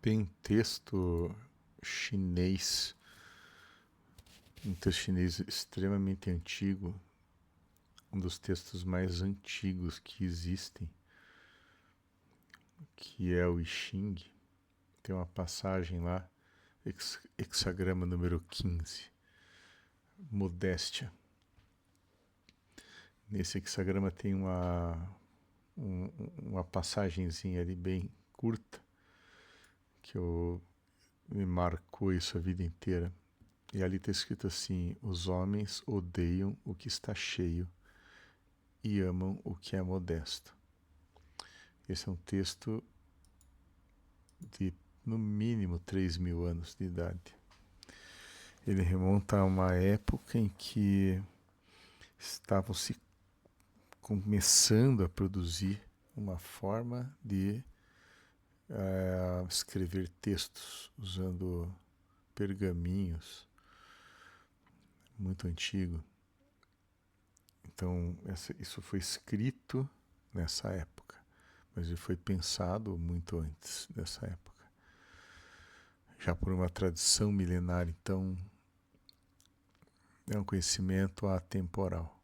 Tem um texto chinês extremamente antigo, um dos textos mais antigos que existem, que é o I Ching. Tem uma passagem lá, hexagrama número 15, modéstia. Nesse hexagrama tem uma passagenzinha ali bem curta, que me marcou isso a vida inteira. E ali está escrito assim: os homens odeiam o que está cheio e amam o que é modesto. Esse é um texto de no mínimo 3.000 anos de idade. Ele remonta a uma época em que estavam se começando a produzir uma forma de escrever textos usando pergaminhos, muito antigo. Então, isso foi escrito nessa época, mas ele foi pensado muito antes dessa época, já por uma tradição milenar. Então, é um conhecimento atemporal,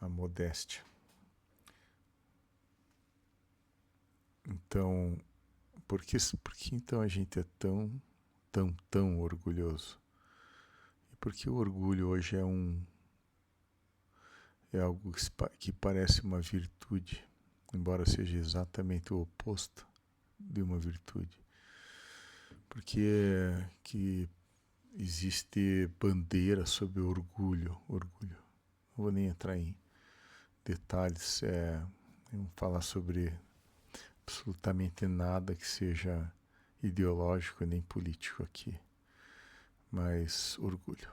a modéstia. Então, por que então a gente é tão orgulhoso? E por que o orgulho hoje é algo que parece uma virtude, embora seja exatamente o oposto de uma virtude? Porque que existe bandeira sobre orgulho. Não vou nem entrar em detalhes, não falar sobre absolutamente nada que seja ideológico nem político aqui, mas orgulho.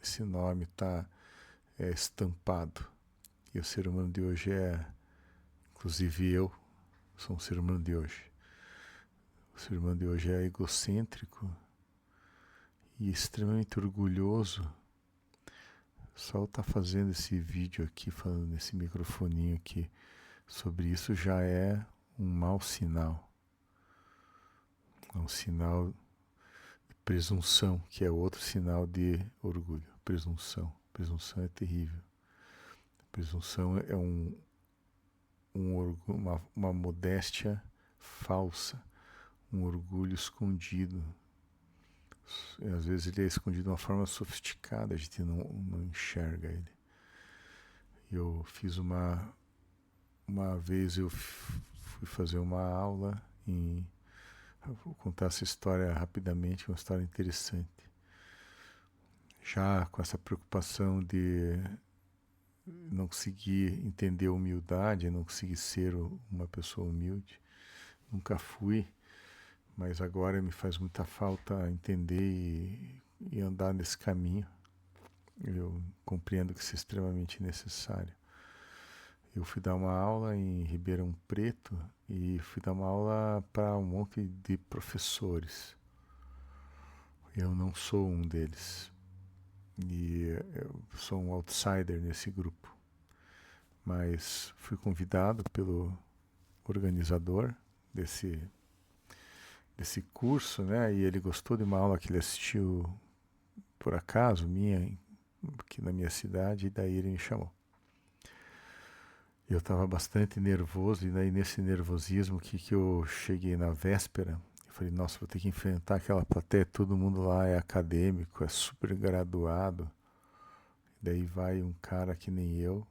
Esse nome está estampado, e o ser humano de hoje inclusive eu sou um ser humano de hoje. O ser humano de hoje é egocêntrico e extremamente orgulhoso. Só tá fazendo esse vídeo aqui, falando nesse microfoninho aqui sobre isso, já é um mau sinal. É um sinal de presunção, que é outro sinal de orgulho. Presunção é terrível. Presunção é uma modéstia falsa, um orgulho escondido. E às vezes ele é escondido de uma forma sofisticada, a gente não enxerga ele. Eu fiz uma vez eu fui fazer uma aula vou contar essa história rapidamente, uma história interessante. Já com essa preocupação de não conseguir entender a humildade, não conseguir ser uma pessoa humilde. Nunca fui, mas agora me faz muita falta entender e andar nesse caminho. Eu compreendo que isso é extremamente necessário. Eu fui dar uma aula em Ribeirão Preto e fui dar uma aula para um monte de professores. Eu não sou um deles. E eu sou um outsider nesse grupo. Mas fui convidado pelo organizador desse curso, né? E ele gostou de uma aula que ele assistiu por acaso, aqui na minha cidade, e daí ele me chamou. Eu estava bastante nervoso, e daí nesse nervosismo que eu cheguei na véspera, eu falei, nossa, vou ter que enfrentar aquela plateia, todo mundo lá é acadêmico, é super graduado. Daí vai um cara que nem eu,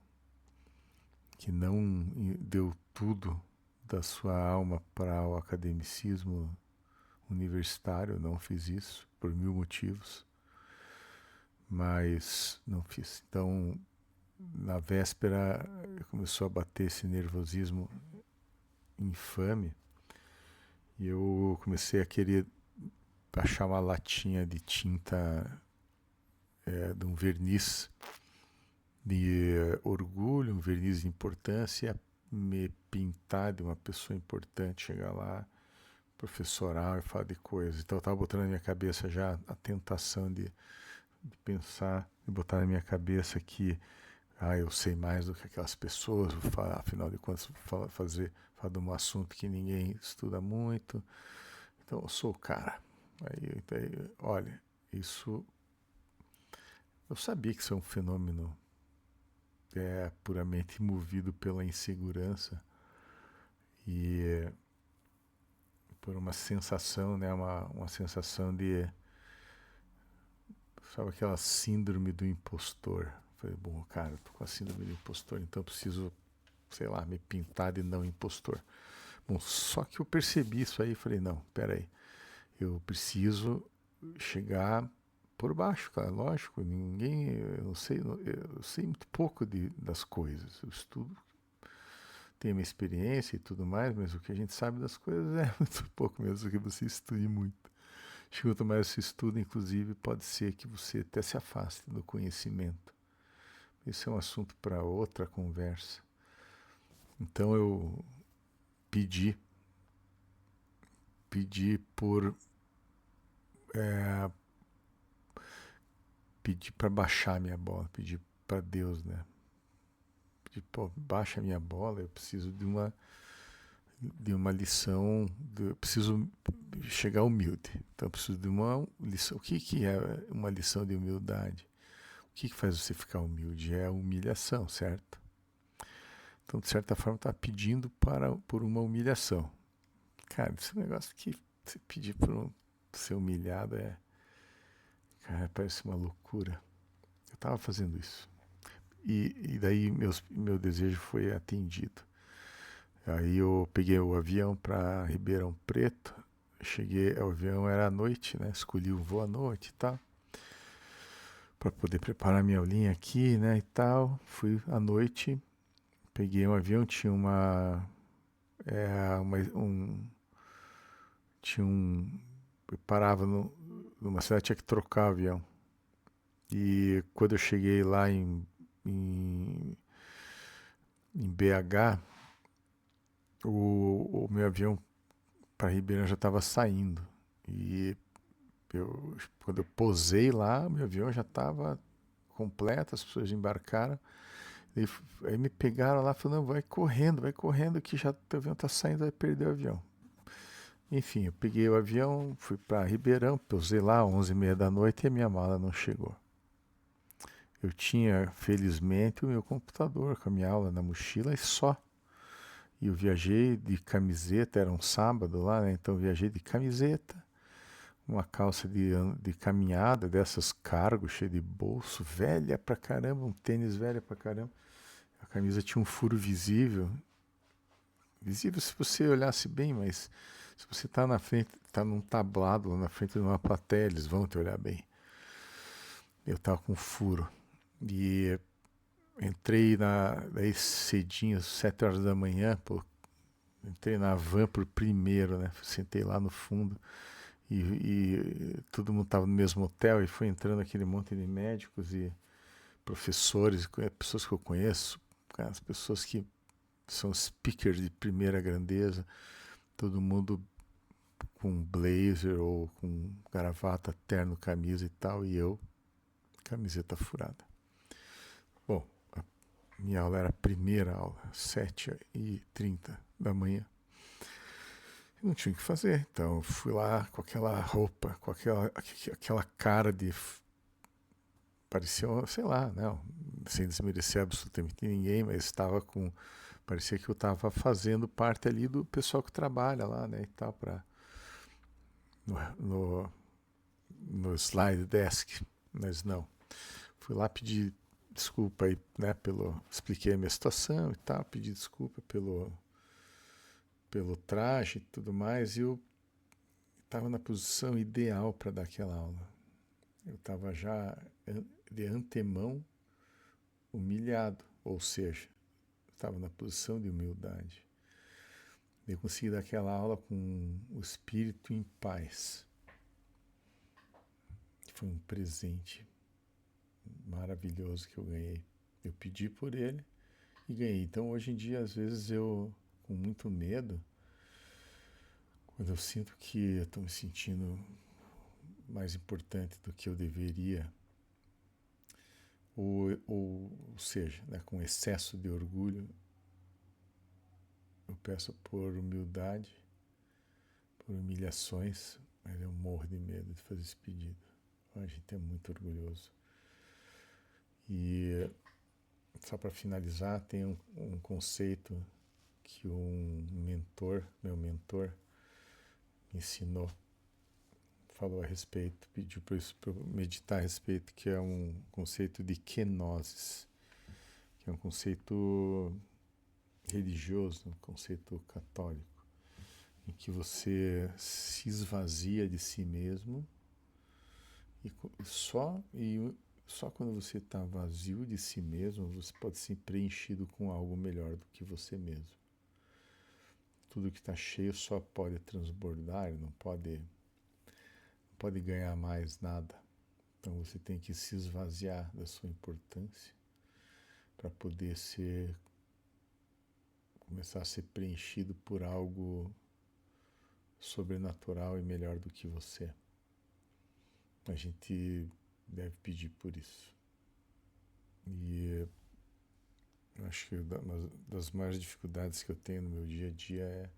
que não deu tudo da sua alma para o academicismo universitário, não fiz isso por 1000 motivos, mas não fiz. Então, na véspera, começou a bater esse nervosismo infame e eu comecei a querer achar uma latinha de tinta, de um verniz de orgulho, um verniz de importância, me pintar de uma pessoa importante, chegar lá, professoral e falar de coisas. Então eu estava botando na minha cabeça já a tentação de pensar, de botar na minha cabeça que eu sei mais do que aquelas pessoas, vou falar, afinal de contas, falar de um assunto que ninguém estuda muito, então eu sou o cara. Aí, olha, isso... Eu sabia que isso é um fenômeno puramente movido pela insegurança e por uma sensação, né, uma sensação de... Sabe aquela síndrome do impostor? Falei, bom, cara, eu tô com a síndrome do impostor, então eu preciso, sei lá, me pintar de não impostor. Bom, só que eu percebi isso aí e falei, não, peraí, eu preciso chegar por baixo, cara, lógico, eu sei muito pouco das coisas, eu estudo, tenho minha experiência e tudo mais, mas o que a gente sabe das coisas é muito pouco mesmo, que você estude muito. Acho que quanto mais você estuda, inclusive, pode ser que você até se afaste do conhecimento. Esse é um assunto para outra conversa. Então eu pedi por pedi para baixar minha bola, pedi para Deus, né? Pedi, pô, baixa minha bola, eu preciso de uma lição, eu preciso chegar humilde. Então eu preciso de uma lição. O que é uma lição de humildade? O que faz você ficar humilde? É a humilhação, certo? Então, de certa forma, está pedindo por uma humilhação. Cara, esse negócio que você pedir por ser humilhado cara, parece uma loucura. Eu estava fazendo isso. E daí meu desejo foi atendido. Aí eu peguei o avião para Ribeirão Preto. Cheguei, o avião era à noite, né? Escolhi o voo à noite e tal. Para poder preparar minha aulinha aqui, né? E tal. Fui à noite, peguei um avião, tinha tinha um. Eu parava numa cidade, tinha que trocar o avião. E quando eu cheguei lá em, em BH, o meu avião para Ribeirão já estava saindo. E quando eu posei lá, meu avião já estava completo, as pessoas embarcaram. E aí me pegaram lá falando, vai correndo, que já o avião está saindo, vai perder o avião. Enfim, eu peguei o avião, fui para Ribeirão, posei lá 11h30 da noite e a minha mala não chegou. Eu tinha, felizmente, o meu computador com a minha aula na mochila e só. E eu viajei de camiseta, era um sábado lá, né? Então eu viajei de camiseta, uma calça de caminhada, dessas cargo, cheia de bolso, velha pra caramba, um tênis velho pra caramba. A camisa tinha um furo visível. Visível se você olhasse bem, mas se você tá na frente, tá num tablado lá na frente de uma plateia, eles vão te olhar bem. Eu tava com furo. E entrei daí cedinho, 7 horas da manhã, pô, entrei na van por primeiro, né? Sentei lá no fundo e todo mundo estava no mesmo hotel e foi entrando aquele monte de médicos e professores, pessoas que eu conheço, cara, as pessoas que são speakers de primeira grandeza, todo mundo com blazer ou com gravata, terno, camisa e tal, e eu, camiseta furada. Bom, a minha aula era a primeira aula, 7h30 da manhã. Não tinha o que fazer, então fui lá com aquela roupa, com aquela cara de... Parecia, sei lá, não, sem desmerecer absolutamente ninguém, mas estava com... Parecia que eu estava fazendo parte ali do pessoal que trabalha lá, né, e tal, no slide desk, mas não. Fui lá pedir desculpa aí, né, expliquei a minha situação e tal, pedi desculpa pelo traje e tudo mais, e eu estava na posição ideal para dar aquela aula. Eu estava já de antemão humilhado, ou seja, estava na posição de humildade. Eu consegui dar aquela aula com o espírito em paz. Foi um presente maravilhoso que eu ganhei. Eu pedi por ele e ganhei. Então hoje em dia, às vezes eu, com muito medo, quando eu sinto que eu estou me sentindo mais importante do que eu deveria, ou seja, né, com excesso de orgulho, eu peço por humildade, por humilhações, mas eu morro de medo de fazer esse pedido. A gente é muito orgulhoso. E só para finalizar, tem um conceito que meu mentor, me ensinou, falou a respeito, pediu para eu meditar a respeito, que é um conceito de kenosis, que é um conceito religioso, um conceito católico, em que você se esvazia de si mesmo e só quando você está vazio de si mesmo você pode ser preenchido com algo melhor do que você mesmo. Tudo que está cheio só pode transbordar, não pode ganhar mais nada. Então você tem que se esvaziar da sua importância para poder começar a ser preenchido por algo sobrenatural e melhor do que você. A gente deve pedir por isso. E eu acho que uma das maiores dificuldades que eu tenho no meu dia a dia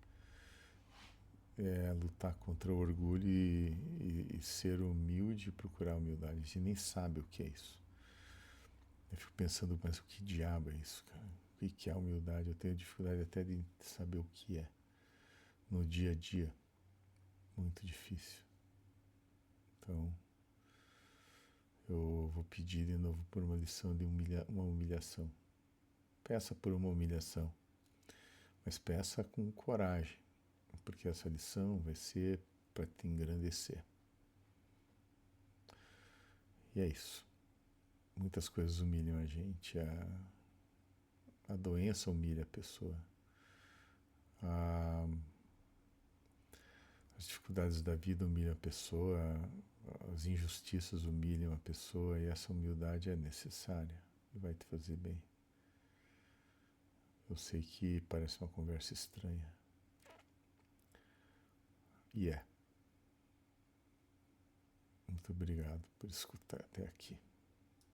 é lutar contra o orgulho e ser humilde e procurar humildade. A gente nem sabe o que é isso. Eu fico pensando, mas o que diabo é isso, cara? O que é a humildade? Eu tenho dificuldade até de saber o que é no dia a dia. Muito difícil. Então, eu vou pedir de novo por uma lição de uma humilhação. Peça por uma humilhação, mas peça com coragem, porque essa lição vai ser para te engrandecer. E é isso. Muitas coisas humilham a gente. A doença humilha a pessoa. As dificuldades da vida humilham a pessoa. As injustiças humilham a pessoa. E essa humildade é necessária e vai te fazer bem. Eu sei que parece uma conversa estranha. E é. Muito obrigado por escutar até aqui.